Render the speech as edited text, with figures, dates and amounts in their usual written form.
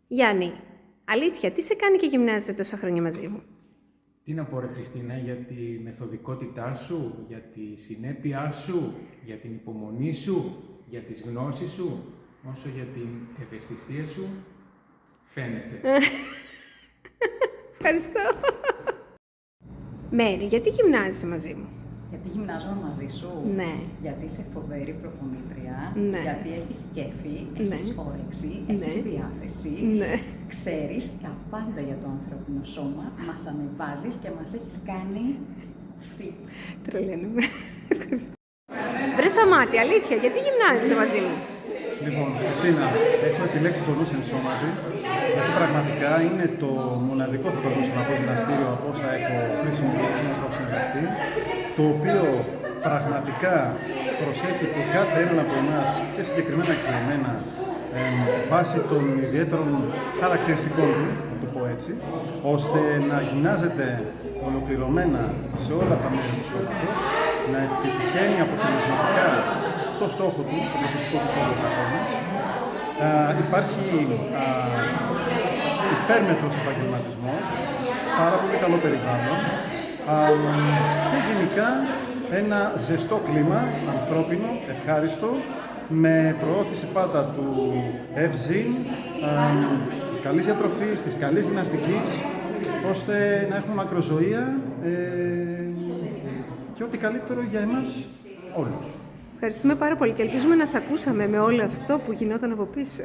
Γιάννη, αλήθεια, τι σε κάνει και γυμνάζεσαι τόσα χρόνια μαζί μου? Τι να πω ρε Χριστίνα, για τη μεθοδικότητά σου, για τη συνέπειά σου, για την υπομονή σου, για τις γνώσεις σου, όσο για την ευαισθησία σου, φαίνεται. Ευχαριστώ. Μέρη, γιατί γυμνάζεσαι μαζί μου? Γιατί γυμνάζομαι μαζί σου, Ναι. γιατί είσαι φοβερή προπονήτρια, Ναι. γιατί έχεις κέφι, Ναι. έχεις όρεξη, Ναι. έχεις διάθεση, Ναι. ξέρεις τα πάντα για το ανθρώπινο σώμα, μας ανεβάζεις και μας έχεις κάνει fit. Τρελαίνομαι. Ευχαριστώ. Βρε Σταμάτη, αλήθεια, γιατί γυμνάζεσαι μαζί μου? Λοιπόν, Χριστίνα, έχω επιλέξει το Lucian Σώματι, γιατί πραγματικά είναι το μοναδικό θα το να πω γυμναστήριο από όσα έχω χρησιμοποιήσει όσο έχω συνεργαστεί, το οποίο πραγματικά προσέχει το κάθε έναν από εμάς και συγκεκριμένα και εμένα βάσει των ιδιαίτερων χαρακτηριστικών του, να το πω έτσι, ώστε να γυμνάζεται ολοκληρωμένα σε όλα τα μέρη του σώματος, να επιτυχαίνει αποτελεσματικά το στόχο του, το προσωπικό του στόχο του καθένας. Υπάρχει υπέρμετρος επαγγελματισμός, πάρα πολύ καλό περιβάλλον και γενικά ένα ζεστό κλίμα, ανθρώπινο, ευχάριστο, με προώθηση πάντα του ευζήν, της καλής διατροφής, της καλής γυμναστικής, ώστε να έχουμε μακροζωία και ό,τι καλύτερο για εμάς όλους. Ευχαριστούμε πάρα πολύ και ελπίζουμε να σε ακούσαμε με όλο αυτό που γινόταν από πίσω.